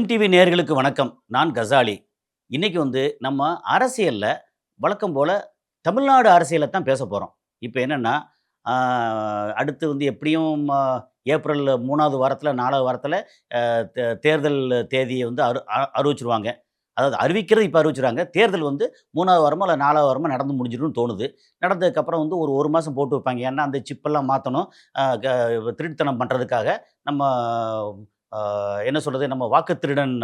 TV நேயர்களுக்கு வணக்கம். நான் கசாலி. இன்னைக்கு நம்ம அரசியல்ல வழக்கம் போல தமிழ்நாடு அரசியல தான் பேசப் போறோம். இப்ப என்னன்னா, ஆ அடுத்து எப்படியும் ஏப்ரல் 3வது வாரத்தில, 4வது வாரத்தில தேர்தல் தேதிய அறிவிச்சுருவாங்க. அதாவது அறிவிக்கிறது இப்ப அறிவிச்சுருவாங்க. தேர்தல் 3வது வாரமோ அல்ல 4வது வாரமோ நடந்து முடிஞ்சிரும்னு தோணுது. நடந்ததுக்கப்புறம் ஒரு 1 மாசம் போட்டு வைப்பாங்க. ஏன்னா, அந்த சிப்பெல்லாம் மாத்தணும். அ க திருட்டுத்தனம் பண்றதுக்காக நம்ம அ என்ன சொல்றது? நம்ம வாக்கு திருடன்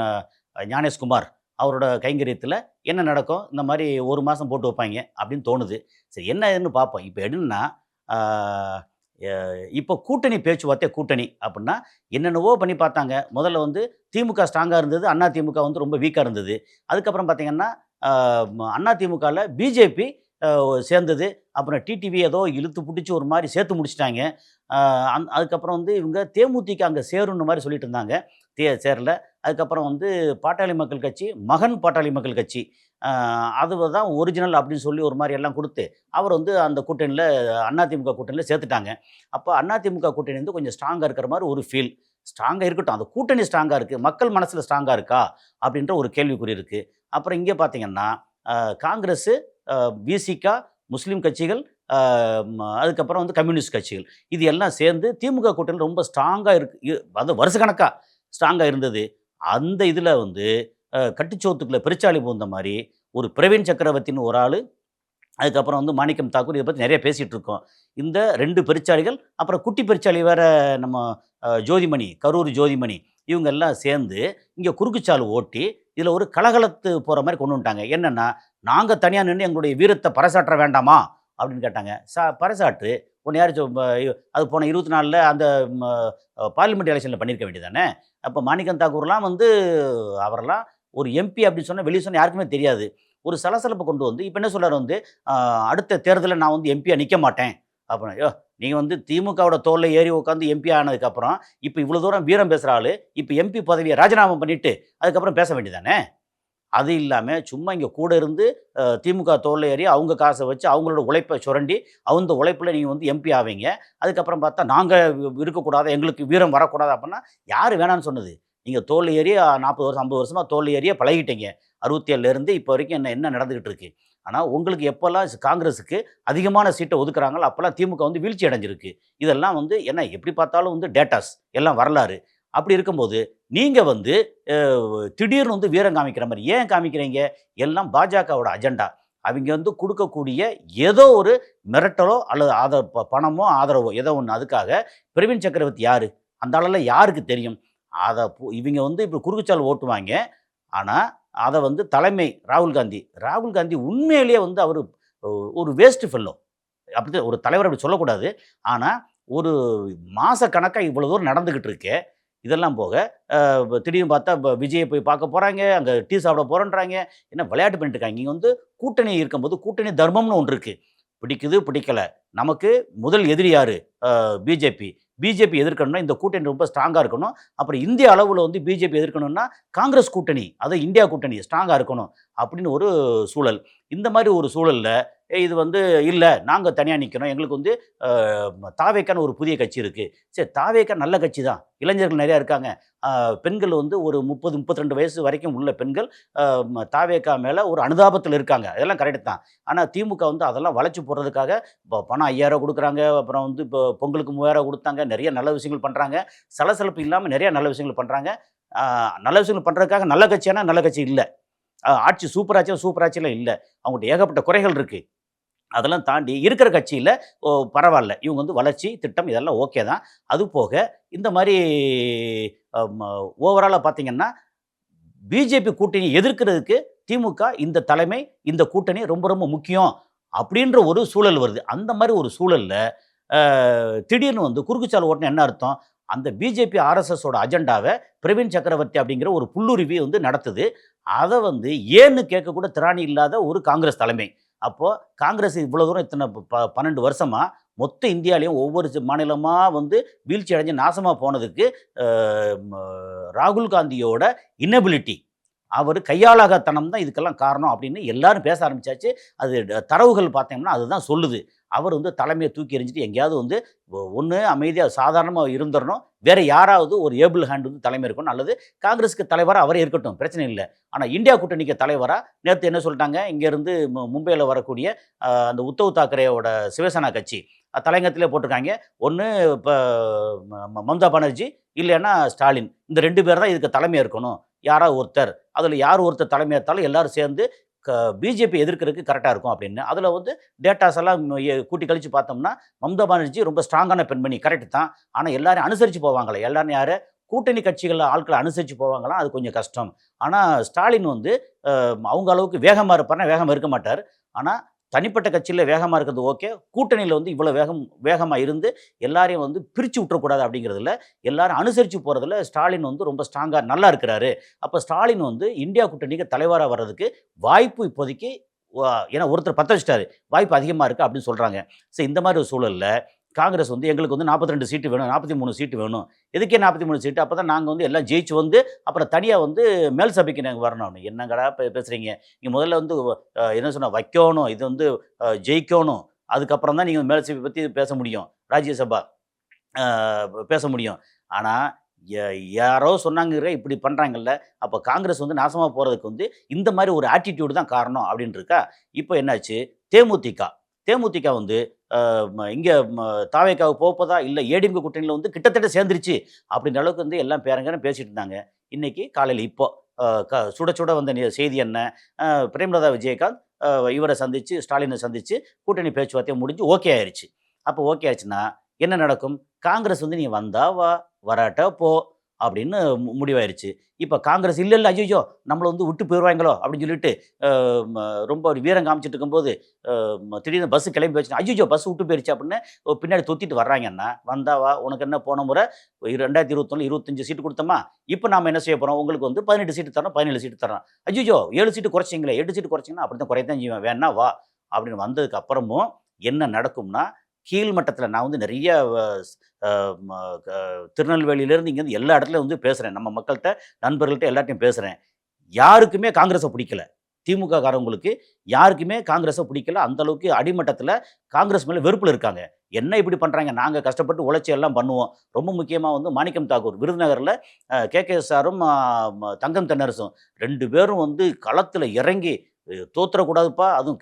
ஞானேஷ்குமார் அவரோட கைங்கரியத்தில என்ன நடக்கும்? இந்த மாரி 1 மாசம் போட்டு வைப்பாய்ங்க அப்படின்னு தோணுது. சரி என்ன ஏதுன்னு பார்ப்போம். இப்ப என்னன்னா, ஆ எ இப்ப கூட்டணி பேச்சுவார்த்தை கூட்டணி அப்படின்னா, என்னென்னவோ பண்ணி பார்த்தாங்க. முதல்ல திமுக ஸ்ட்ராங்கா இருந்தது. அதிமுக ரொம்ப வீக்கா இருந்தது. அதுக்கப்புறம் பார்த்தீங்கன்னா, அ அதிமுகல பிஜேபி சேர்ந்தது. அப்புறம் டிடிவி ஏதோ இழுத்து புடிச்சு ஒரு மாரி சேர்த்து முடிச்சுட்டாங்க. அ அதுக்கப்புறம் இவங்க தேமுதிக அங்க சேரும்னு மாரி சொல்லிட்டு இருந்தாங்க. சேரல. அதுக்கப்புறம் பாட்டாளி மக்கள் கட்சி, மகன் பாட்டாளி மக்கள் கட்சி. அ அது தான் ஒரிஜினல் அப்படின்னு சொல்லி ஒரு மாரி எல்லாம் குடுத்து, அவர் அந்த கூட்டணியில அதிமுக கூட்டணியில சேர்த்துட்டாங்க. அப்ப அதிமுக கூட்டணி கொஞ்சம் ஸ்ட்ராங்கா இருக்கிற மாரி ஒரு ஃபீல். ஸ்ட்ராங்கா இருக்கட்டும். அந்த கூட்டணி ஸ்ட்ராங்கா இருக்கு. மக்கள் மனசுல ஸ்ட்ராங்கா இருக்கா? அப்படின்ற ஒரு கேள்விக்குறி இருக்கு. அப்புறம் இங்க பார்த்தீங்கன்னா, அ காங்கிரஸ், விசிக, முஸ்லீம் கட்சிகள், அ அதுக்கப்புறம் கம்யூனிஸ்ட் கட்சிகள். இது எல்லாம் சேர்ந்து திமுக கூட்டணி ரொம்ப ஸ்ட்ராங்கா இருக்கு. அது வருஷக்கணக்கா ஸ்ட்ராங்கா இருந்தது. அந்த இதுல கட்டுச்சோத்துக்குள்ள பெருச்சாளி பூந்த மாரி, ஒரு பிரவீன் சக்கரவர்த்தின்னு ஒரு ஆளு, அதுக்கப்புறம் மாணிக்கம் தாக்கூர் இத பத்தி நெறைய பேசிட்டு இருக்கோம். இந்த 2 பெருச்சாளிகள், அப்புறம் குட்டி பெருச்சாளி வேற நம்ம ஜோதிமணி, கரூர் ஜோதிமணி இவங்க எல்லாம் சேர்ந்து, இங்க குறுக்குச்சால் ஓட்டி, இதுல ஒரு கலகலத்து போற மாரி கொண்டு வந்துட்டாங்க. என்னன்னா, "நாங்க தனியா நின்னு எங்களுடைய வீரத்த பறைசாற்ற வேண்டாமா?" அப்படின்னு கேட்டாங்க. பறைசாற்று. உன்ன யாரு அது போன 24ல அந்த ம பார்லிமென்ட் எலக்ஷன்ல பண்ணியிருக்க வேண்டியது தானே! அப்ப மாணிக்கம் தாக்கூர்லாம் அவரெல்லாம் ஒரு எம்பி அப்படின்னு சொன்னா வெளிய சொன்னா யாருக்குமே தெரியாது. ஒரு சலசலப்ப கொண்டு இப்ப என்ன சொல்றாரு "அ அடுத்த தேர்தல்ல நான் எம்பியா நிக்க மாட்டேன்." அப்படின்னு. யோவ்! நீங்க திமுகவோட தோள்ல ஏறி உட்கார்ந்து எம்பி ஆனதுக்கப்புறம், இப்ப இவ்வளோ தூரம் வீரம் பேசுற ஆளு, இப்ப எம்பி பதவிய ராஜினாமா பண்ணிட்டு, அதுக்கப்புறம் பேச வேண்டியது தானே! அது இல்லாம சும்மா இங்க கூட இருந்து திமுக தோள்ல ஏறி அவங்க காச வச்சு அவங்களோட உழைப்ப சுரண்டி, அந்த உழைப்புல நீங்க எம்பி ஆவீங்க. அதுக்கப்புறம் பார்த்தா நாங்க இருக்கக்கூடாது, எங்களுக்கு வீரம் வரக்கூடாது அப்புட்ன்னா, யாரு வேணான்னு சொன்னது? நீங்க தோள்ல ஏறி 40 வருஷம், 50 வருஷமா தோள்ல ஏறியே பழகிட்டீங்க. 67ல இருந்து இப்ப வரைக்கும் என்ன என்ன நடந்துகிட்டு இருக்கு? ஆனா உங்களுக்கு எப்பல்லாம் காங்கிரஸுக்கு அதிகமான சீட்ட ஒதுக்குறாங்களோ, அப்பல்லாம் திமுக வீழ்ச்சி அடைஞ்சிருக்கு. இதெல்லாம் என்ன எப்படி பார்த்தாலும் டேட்டாஸ் எல்லாம் வரலாறு. அப்படி இருக்கும்போது, நீங்க அ திடீர்னு வீரம் காமிக்கிற மாரி ஏன் காமிக்கிறீங்க? எல்லாம் பாஜகவோட அஜெண்டா. அவிங்க குடுக்கக்கூடிய ஏதோ ஒரு மிரட்டலோ அல்லது பணமோ, ஆதரவோ ஏதோ ஒண்ணு. அதுக்காக பிரவீன் சக்கரவர்த்தி யாரு? அந்த ஆளெல்லாம் யாருக்கு தெரியும்? அத இவிங்க இப்ப குறுக்குச்சால் ஓட்டுவாய்ங்க. ஆனா, அத தலைமை ராகுல் காந்தி. ராகுல் காந்தி உண்மையிலேயே அவரு ஒரு வேஸ்ட் ஃபெல்லோ. அப்படித்தான் ஒரு தலைவர் அப்படி சொல்லக்கூடாது. ஆனா, ஒரு மாச கணக்கா இவ்வளவு தூரம் நடந்துகிட்டு இருக்கே. இதெல்லாம் போக, திடீர்னு பார்த்தா விஜய போய் பார்க்க போறாங்க. அங்க டீ சாப்பிட போறோன்றாங்க. என்ன விளையாட்டு பண்ணிட்டு இருக்காங்க. இங்க கூட்டணி இருக்கும்போது கூட்டணி தர்மம்னு ஒன்று இருக்கு. பிடிக்குது, பிடிக்கல. நமக்கு முதல் எதிரி யாரு? பிஜேபி. பிஜேபி எதிர்க்கணும்னா இந்த கூட்டணி ரொம்ப ஸ்ட்ராங்கா இருக்கணும். அப்புறம் இந்திய அளவுல பிஜேபி எதிர்க்கணும்னா காங்கிரஸ் கூட்டணி, அதான் இந்தியா கூட்டணி ஸ்ட்ராங்கா இருக்கணும். அப்படின்னு ஒரு சூழல். இந்த மாரி ஒரு சூழல்ல இது இல்ல நாங்க தனியா நிக்கணும். எங்களுக்கு அ தாவேக்கான்னு ஒரு புதிய கட்சி இருக்கு. சரி தாவேக்கா நல்ல கட்சி தான். இளைஞர்கள் நெறையா இருக்காங்க. பெண்கள் ஒரு 30, 32 வயசு வரைக்கும் உள்ள பெண்கள் அ தாவேக்கா மேல ஒரு அனுதாபத்துல இருக்காங்க. அதெல்லாம் கரெக்ட் தான். ஆனா திமுக அதெல்லாம் வளைச்சு போடுறதுக்காக பணம் 5000 குடுக்குறாங்க. அப்புறம் இப்போ பொங்கலுக்கு 3000 குடுத்தாங்க. நெறைய நல்ல விஷயங்கள் பண்றாங்க. சலசலப்பு இல்லாம நெறைய நல்ல விஷயங்கள் பண்றாங்க. ஆ நல்ல விஷயங்கள் பண்றதுக்காக நல்ல கட்சியானா நல்ல கட்சி இல்ல. ஆட்சி சூப்பர் ஆட்சியா சூப்பர் ஆட்சிலாம் இல்ல. அவங்கட்ட ஏகப்பட்ட குறைகள் இருக்கு. அதெல்லாம் தாண்டி இருக்கிற கட்சியில பரவால்ல. இவங்க வளர்ச்சி, திட்டம் இதெல்லாம் ஓகே தான். அது போக இந்த மாரி ஓவராலா பார்த்தீங்கன்னா, பிஜேபி கூட்டணிய எதிர்க்கிறதுக்கு திமுக இந்த தலைமை, இந்த கூட்டணி ரொம்ப ரொம்ப முக்கியம். அப்படின்ற ஒரு சூழல் வருது. அந்த மாரி ஒரு சூழல்ல அ திடீர்னு குறுக்குச்சால் ஓட்டுனா என்ன அர்த்தம்? அந்த பிஜேபி, ஆர்எஸ்எஸோட அஜெண்டாவ பிரவீன் சக்கரவர்த்தி அப்படிங்கிற ஒரு புல்லுருவி நடத்துது. அத ஏன்னு கேட்க கூட திராணி இல்லாத ஒரு காங்கிரஸ் தலைமை. அப்போ காங்கிரஸ் இவ்வளவு தூரம் இத்தன 12 வருஷமா மொத்த இந்தியாலயும் ஒவ்வொரு மாநிலமா வீழ்ச்சி அடைஞ்சு நாசமா போனதுக்கு அ ம ராகுல் காந்தியோட இன்னபிலிட்டி அவரு கையாளாகத்தனம் தான் இதுக்கெல்லாம் காரணம் அப்படின்னு எல்லாரும் பேச ஆரம்பிச்சாச்சு. அது தரவுகள் பார்த்தோம்னா அதுதான் சொல்லுது. அவர் தலைமைய தூக்கி எறிஞ்சுட்டு எங்கேயாவது ஒண்ணு அமைதியா சாதாரணமா இருந்துறணும். வேற யாராவது ஒரு ஏபிள் ஹேண்ட் வந்து தலைமை இருக்கணும், அல்லது காங்கிரஸுக்கு தலைவராக அவரே இருக்கட்டும், பிரச்சனை இல்லை. ஆனால் இந்தியா கூட்டணிக்கு தலைவராக நேற்று என்ன சொல்லிட்டாங்க, இங்கேருந்து மும்பையில் வரக்கூடிய அந்த உத்தவ் தாக்கரேவோட சிவசேனா கட்சி தலையங்கத்திலே போட்டிருக்காங்க. ஒன்று இப்போ மம்தா பானர்ஜி இல்லைன்னா ஸ்டாலின், இந்த 2 பேர் தான் இதுக்கு தலைமை இருக்கணும், யாராவது ஒருத்தர். அதில் யார் ஒருத்தர் தலைமை ஏற்றாலும் எல்லாரும் சேர்ந்து பிஜேபி எதிர்க்கிறதுக்கு கரெக்டாக இருக்கும் அப்படின்னு. அதில் வந்து டேட்டாஸ் எல்லாம் கூட்டி கழிச்சு பார்த்தோம்னா, மம்தா பானர்ஜி ரொம்ப ஸ்ட்ராங்கான பெண்மணி, கரெக்ட் தான். ஆனால் எல்லாரும் அனுசரித்து போவாங்களே, எல்லாரும் யார் கூட்டணி கட்சிகள் ஆட்களை அனுசரித்து போவாங்களாம், அது கொஞ்சம் கஷ்டம். ஆனால் ஸ்டாலின் வந்து அவங்க அளவுக்கு வேகமாக இருப்பார்னா வேகமாக இருக்க மாட்டார். ஆனால் தனிப்பட்ட கட்சியில் வேகமாக இருக்கிறது ஓகே, கூட்டணியில் வந்து இவ்வளோ வேகமாக இருந்து எல்லாரையும் வந்து பிரித்து விட்டுறக்கூடாது அப்படிங்கிறதுல, எல்லாரும் அனுசரித்து போகிறதுல ஸ்டாலின் வந்து ரொம்ப ஸ்ட்ராங்காக நல்லா இருக்கிறாரு. அப்போ ஸ்டாலின் வந்து இந்தியா கூட்டணிக்கு தலைவராக வர்றதுக்கு வாய்ப்பு இப்போதைக்கு ஏன்னா ஒருத்தர் பற்ற வச்சிட்டாரு, வாய்ப்பு அதிகமாக இருக்குது அப்படின்னு சொல்கிறாங்க. ஸோ இந்த மாதிரி ஒரு சூழலில் காங்கிரஸ் வந்து எங்களுக்கு வந்து 42 சீட்டு வேணும், 43 சீட்டு வேணும். எதுக்கே 43 சீட்டு? அப்போ தான் நாங்கள் வந்து எல்லாம் ஜெயிச்சு வந்து அப்புறம் தனியாக வந்து மேல் சபைக்கு நாங்கள் வரணும். என்னங்கடா பேசுகிறீங்க? நீங்கள் முதல்ல வந்து என்ன சொன்ன வைக்கணும், இது வந்து ஜெயிக்கணும். அதுக்கப்புறம் தான் நீங்கள் மேல் சபை பற்றி பேச முடியும், ராஜ்யசபா பேச முடியும். ஆனால் யாரோ சொன்னாங்கிற இப்படி பண்ணுறாங்கல்ல, அப்போ காங்கிரஸ் வந்து நாசமாக போகிறதுக்கு வந்து இந்த மாதிரி ஒரு ஆட்டிடியூடு தான் காரணம் அப்படின்னு இருக்கா. இப்போ என்னாச்சு, தேமுதிக வந்து இங்கே தாவேக்காவுக்கு போப்பதா இல்லை ஏடிஎம்கே கூட்டணியில் வந்து கிட்டத்தட்ட சேர்ந்துருச்சு அப்படின்ற அளவுக்கு வந்து எல்லாம் பேரங்கன்னு பேசிட்டு இருந்தாங்க. இன்றைக்கி காலையில் இப்போ சுட சுட வந்த செய்தி என்ன, பிரேமலதா விஜயகாந்த் இவரை சந்தித்து ஸ்டாலினை சந்தித்து கூட்டணி பேச்சுவார்த்தையை முடிஞ்சு ஓகே ஆயிடுச்சு. அப்போ ஓகே ஆயிடுச்சுன்னா என்ன நடக்கும்? காங்கிரஸ் வந்து நீ வந்தா வா, வராட்டா போ அப்படின்னு முடிவாயிருச்சு. இப்போ காங்கிரஸ் இல்லை ஐயோ நம்மளை வந்து விட்டு போயிடுவாங்களோ அப்படின்னு சொல்லிட்டு ரொம்ப ஒரு வீரம் காமிச்சிட்டு இருக்கும்போது திடீர்னு பஸ்ஸு கிளம்பி வச்சுன்னா ஐயோ பஸ் விட்டு போயிடுச்சு அப்படின்னு பின்னாடி தொத்திட்டு வர்றாங்கன்னா, வந்தாவா உனக்கு என்ன போன முறை 2021 25 சீட்டு கொடுத்தோமா, இப்போ நாம் என்ன செய்ய போகிறோம், உங்களுக்கு வந்து 18 சீட்டு தரோம், 17 சீட்டு தரோம். ஐயோ 7 சீட்டு குறைச்சிங்களே, 8 சீட்டு குறைச்சிங்கன்னா அப்படி தான் குறையத்தான் செய்வேன், வேணா வா அப்படின்னு வந்ததுக்கு அப்புறமும் என்ன நடக்கும்னா, கீழ்மட்டத்தில் நான் வந்து நிறைய திருநெல்வேலியிலேருந்து இங்கேருந்து எல்லா இடத்துலையும் வந்து பேசுகிறேன், நம்ம மக்கள்கிட்ட நண்பர்கள்ட்ட எல்லாத்தையும் பேசுகிறேன். யாருக்குமே காங்கிரஸை பிடிக்கல, திமுக காரவங்களுக்கு யாருக்குமே காங்கிரஸை பிடிக்கல. அந்தளவுக்கு அடிமட்டத்தில் காங்கிரஸ் மேலே வெறுப்பில் இருக்காங்க. என்ன இப்படி பண்ணுறாங்க, நாங்கள் கஷ்டப்பட்டு உழைச்சி எல்லாம் பண்ணுவோம். ரொம்ப முக்கியமாக வந்து மாணிக்கம் தாக்கூர் விருதுநகரில் கேகேஎஸ்ஆரும் தங்கம் தென்னரசும் 2 பேரும் வந்து களத்தில் இறங்கி தோத்துறக்கூடாதுப்பா, அதுவும்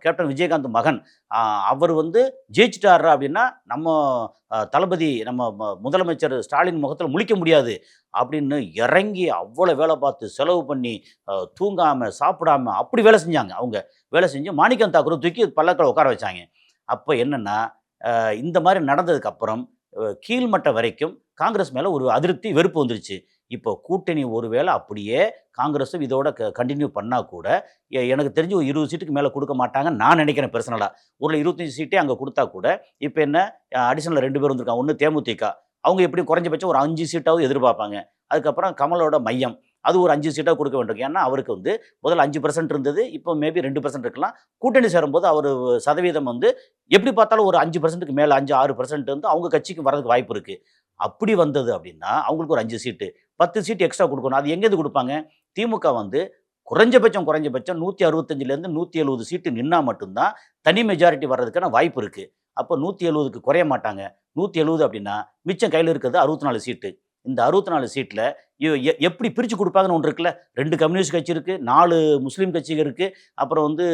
கேப்டன் விஜயகாந்த் மகன் அவர் வந்து ஜெயிச்சிட்டாரு அப்படின்னா நம்ம தளபதி நம்ம முதலமைச்சர் ஸ்டாலின் முகத்தில் முழிக்க முடியாது அப்படின்னு இறங்கி அவ்வளோ வேலை பார்த்து செலவு பண்ணி தூங்காமல் சாப்பிடாம அப்படி வேலை செஞ்சாங்க. அவங்க வேலை செஞ்சு மாணிக்கம் தாக்கூரை தூக்கி பல்லக்கில் உட்கார வச்சாங்க. அப்போ என்னென்னா இந்த மாதிரி நடந்ததுக்கப்புறம் கீழ்மட்டம் வரைக்கும் காங்கிரஸ் மேலே ஒரு அதிருப்தி வெறுப்பு வந்துருச்சு. இப்போ கூட்டணி ஒருவேளை அப்படியே காங்கிரஸும் இதோட கண்டினியூ பண்ணால் கூட எனக்கு தெரிஞ்சு ஒரு 20 சீட்டுக்கு மேலே கொடுக்க மாட்டாங்கன்னு நான் நினைக்கிறேன் பர்சனலாக. ஒரு 25 சீட்டே அங்கே கொடுத்தா கூட இப்போ என்ன அடிஷனல் 2 பேர் வந்திருக்காங்க. ஒன்று தேமுதிக, அவங்க எப்படி குறைஞ்சபட்சம் ஒரு 5 சீட்டாவது எதிர்பார்ப்பாங்க. அதுக்கப்புறம் கமலோட மையம், அது ஒரு 5 சீட்டாக கொடுக்க வேண்டியிருக்கு. ஏன்னா அவருக்கு வந்து முதல்ல 5% இருந்தது, இப்போ மேபி 2% இருக்கலாம். கூட்டணி சேரும்போது அவர் சதவீதம் வந்து எப்படி பார்த்தாலும் ஒரு 5%க்கு மேலே 5-6% வந்து அவங்க கட்சிக்கு வரதுக்கு வாய்ப்பு இருக்குது. அப்படி வந்தது அப்படின்னா அவங்களுக்கு ஒரு 5 சீட்டு 10 சீட்டு எக்ஸ்ட்ரா கொடுக்கணும். அது எங்கேருந்து கொடுப்பாங்க? திமுக வந்து குறைஞ்சபட்சம் 165லேருந்து 170 சீட்டு நின்னா மட்டும்தான் தனி மெஜாரிட்டி வர்றதுக்கான வாய்ப்பு இருக்குது. அப்போ 170க்கு குறைய மாட்டாங்க. 170 அப்படின்னா மிச்சம் கையில் இருக்கிறது 64 சீட்டு. இந்த 64 சீட்டில் எப்படி பிரித்து கொடுப்பாங்கன்னு ஒன்று இருக்குல்ல. 2 கம்யூனிஸ்ட் கட்சி இருக்குது, 4 முஸ்லீம் கட்சிகள் இருக்குது, அப்புறம் வந்து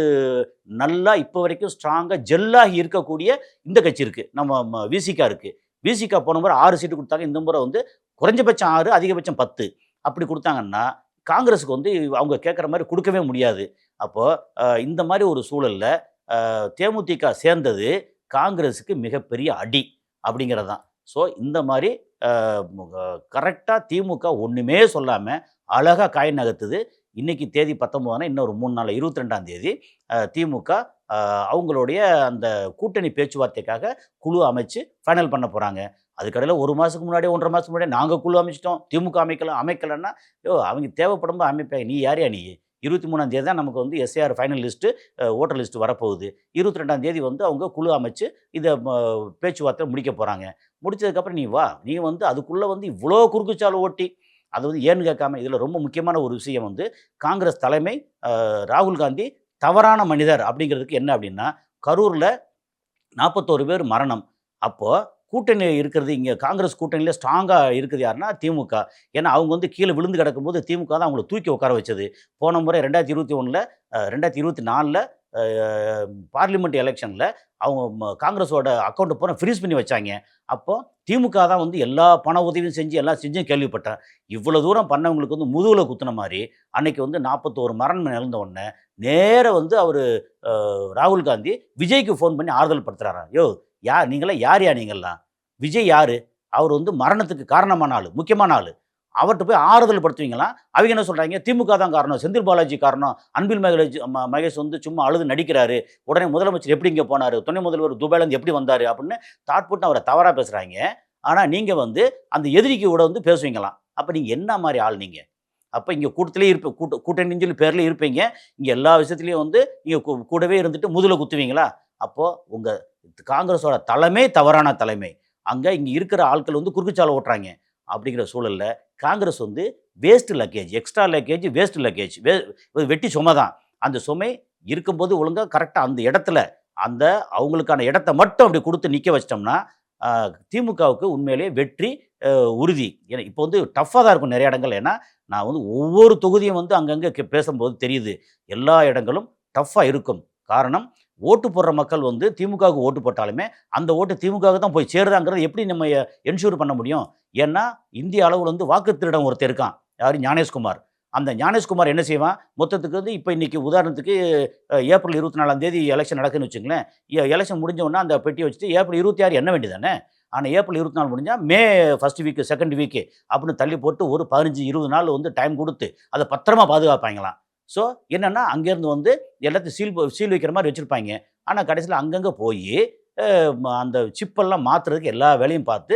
நல்லா இப்போ வரைக்கும் ஸ்ட்ராங்காக ஜெல்லாகி இருக்கக்கூடிய இந்த கட்சி இருக்குது, நம்ம விசிகா இருக்குது. விசிகா போன முறை 6 சீட்டு கொடுத்தாங்க, இந்த முறை வந்து குறைஞ்சபட்சம் 6 அதிகபட்சம் 10 அப்படி கொடுத்தாங்கன்னா காங்கிரஸுக்கு வந்து அவங்க கேட்குற மாதிரி கொடுக்கவே முடியாது. அப்போது இந்த மாதிரி ஒரு சூழலில் தேமுதிக சேர்ந்தது காங்கிரஸுக்கு மிகப்பெரிய அடி அப்படிங்கிறது தான். ஸோ இந்த மாதிரி கரெக்டாக திமுக ஒன்றுமே சொல்லாமல் அழகாக காய் நகர்த்துது. இன்றைக்கி தேதி 19 இன்னொரு 3 நாள் 22ஆம் தேதி திமுக அவங்களுடைய அந்த கூட்டணி பேச்சுவார்த்தைக்காக குழு அமைச்சு ஃபைனல் பண்ண போகிறாங்க. அதுக்கடையில் 1 மாதத்துக்கு முன்னாடியே 1.5 மாதத்துக்கு முன்னாடியே நாங்கள் குழு அமைச்சிட்டோம், திமுக அமைக்கலைன்னா அவங்க தேவைப்படும்போது அமைப்பேன். நீ யாரையா நீ? 23ஆம் தேதி தான் நமக்கு வந்து SAR final list voter list வரப்போகுது. 22ஆம் தேதி வந்து அவங்க குழு அமைச்சு இதை பேச்சுவார்த்தை முடிக்க போகிறாங்க. முடிச்சதுக்கப்புறம் நீ வா, நீ வந்து அதுக்குள்ளே வந்து இவ்வளோ குறுக்குச்சாலை ஓட்டி அது வந்து ஏன்னு கேட்காம. இதில் ரொம்ப முக்கியமான ஒரு விஷயம் வந்து காங்கிரஸ் தலைமை ராகுல் காந்தி தவறான மனிதர் அப்படிங்கிறதுக்கு என்ன அப்படின்னா, கரூரில் 41 பேர் மரணம். அப்போது கூட்டணி இருக்கிறது இங்கே காங்கிரஸ் கூட்டணியில் ஸ்ட்ராங்காக இருக்குது யாருன்னா திமுக. ஏன்னா அவங்க வந்து கீழே விழுந்து கிடக்கும்போது திமுக தான் அவங்கள தூக்கி உட்கார வச்சது. போன முறை 2021ல் 2024ல் பார்லிமெண்ட் எலெக்ஷனில் அவங்க காங்கிரஸோட அக்கௌண்ட்டை பூரா ஃப்ரீஸ் பண்ணி வச்சாங்க. அப்போது திமுக தான் வந்து எல்லா பண உதவியும் செஞ்சு எல்லாம் செஞ்சும் கேள்விப்பட்டேன். இவ்வளோ தூரம் பண்ணவங்களுக்கு வந்து முதுகில் குத்துன மாதிரி அன்னைக்கு வந்து 41 மரணம் இழந்த உடனே நேராக வந்து அவர் ராகுல் காந்தி விஜய்க்கு ஃபோன் பண்ணி ஆறுதல் படுத்துறாராம். யோ யார் நீங்களாம் யார்யா நீங்கள்லாம்? விஜய் யார்? அவர் வந்து மரணத்துக்கு காரணமான ஆள், முக்கியமான ஆள். அவர்கிட்ட போய் ஆறுதல் படுத்துவீங்களா? அவங்க என்ன சொல்கிறாங்க, திமுக தான் காரணம், செந்தில் பாலாஜி காரணம், அன்பில் மகேஷ் வந்து சும்மா அழுது நடிக்கிறாரு, உடனே முதலமைச்சர் எப்படி இங்கே போனார், துணை முதல்வர் துபாயிலேருந்து எப்படி வந்தார் அப்படின்னு தாட் போட்டு அவரை தவறாக பேசுகிறாங்க. ஆனால் நீங்கள் வந்து அந்த எதிரிக்கு கூட வந்து பேசுவீங்களாம். அப்போ நீங்கள் என்ன மாதிரி ஆள் நீங்கள்? அப்போ இங்கே கூட்டத்திலே கூட்டணின்னு சொல்லி பேரில் இருப்பீங்க, இங்கே எல்லா விஷயத்துலையும் வந்து நீங்கள் கூடவே இருந்துட்டு முதுகில் குத்துவீங்களா? அப்போது உங்கள் காங்கிரஸோட தலைமை தவறான தலைமை. அங்கே இங்கே இருக்கிற ஆட்கள் வந்து குறுக்குச்சாலை ஓட்டுறாங்க. அப்படிங்கிற சூழலில் காங்கிரஸ் வந்து waste luggage, extra luggage, waste luggage, வெட்டி சுமை தான். அந்த சுமை இருக்கும்போது ஒழுங்காக கரெக்டாக அந்த இடத்துல அந்த அவங்களுக்கான இடத்த மட்டும் அப்படி கொடுத்து நிற்க வச்சிட்டோம்னா திமுகவுக்கு உண்மையிலேயே வெற்றி உறுதி. ஏன்னா இப்போ வந்து டஃப்பாக தான் இருக்கும் நிறைய இடங்கள். ஏன்னா நான் வந்து ஒவ்வொரு தொகுதியும் வந்து அங்கங்கே பேசும்போது தெரியுது, எல்லா இடங்களும் டஃப்பாக இருக்கும். காரணம், ஓட்டு போடுற மக்கள் வந்து திமுகவுக்கு ஓட்டு போட்டாலுமே அந்த ஓட்டு திமுகவுக்கு தான் போய் சேருதாங்கிறத எப்படி நம்ம என்ஷூர் பண்ண முடியும்? ஏன்னா இந்திய அளவில் வந்து வாக்கு திருடன் ஒருத்தர் இருக்கான், யார்? ஞானேஷ்குமார். அந்த ஞானேஷ்குமார் என்ன செய்வான், மொத்தத்துக்கு வந்து இப்போ இன்றைக்கி உதாரணத்துக்கு ஏப்ரல் 24 எலெக்ஷன் நடக்குதுன்னு வச்சுங்களேன். எலெக்ஷன் முடிஞ்சவொன்னே அந்த பெட்டியை வச்சுட்டு ஏப்ரல் 26 எண்ண வேண்டியதானே. ஆனால் ஏப்ரல் 24 முடிஞ்சால் May first week second week அப்படின்னு தள்ளி போட்டு ஒரு 15-20 நாள் வந்து டைம் கொடுத்து அதை பத்திரமா பாதுகாப்பாங்களாம். ஸோ என்னென்னா அங்கேருந்து வந்து எல்லாத்தையும் சீல் வைக்கிற மாதிரி வச்சுருப்பாங்க. ஆனால் கடைசியில் அங்கங்கே போய் அந்த சிப்பெல்லாம் மாற்றுறதுக்கு எல்லா வேலையும் பார்த்து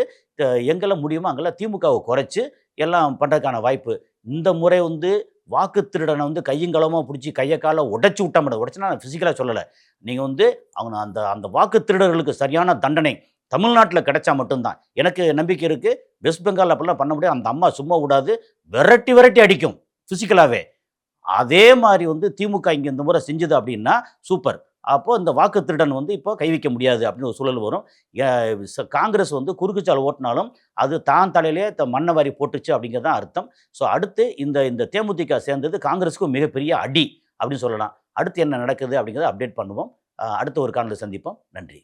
எங்கெல்லாம் முடியுமோ அங்கெல்லாம் திமுகவை குறைச்சி எல்லாம் பண்ணுறதுக்கான வாய்ப்பு. இந்த முறை வந்து வாக்கு திருடனை வந்து கையங்களமாக பிடிச்சி கையை காலை உடைச்சி விட்டா மட்டும், உடைச்சுன்னா நான் ஃபிசிக்கலாக சொல்லலை, நீங்கள் வந்து அவங்க அந்த அந்த வாக்கு திருடர்களுக்கு சரியான தண்டனை தமிழ்நாட்டில் கிடைச்சா மட்டும்தான் எனக்கு நம்பிக்கை இருக்குது. வெஸ்ட் பெங்கால் அப்படிலாம் பண்ண முடியாது. அந்த அம்மா சும்மா விடாது, விரட்டி விரட்டி அடிக்கும் ஃபிசிக்கலாகவே. அதே மாதிரி வந்து திமுக இங்கே இந்த முறை செஞ்சுது அப்படின்னா சூப்பர். அப்போது இந்த வாக்கு திருடன் வந்து இப்போ கை வைக்க முடியாது அப்படின்னு ஒரு சூழல் வரும். காங்கிரஸ் வந்து குறுக்குச்சால் ஓட்டினாலும் அது தான் தலையிலே மண்ணை வாரி போட்டுச்சு அப்படிங்கிறது தான் அர்த்தம். ஸோ அடுத்து இந்த தேமுதிக சேர்ந்தது காங்கிரஸுக்கும் மிகப்பெரிய அடி அப்படின்னு சொல்லலாம். அடுத்து என்ன நடக்குது அப்படிங்கிறத அப்டேட் பண்ணுவோம். அடுத்த ஒரு காணொலியில் சந்திப்போம். நன்றி.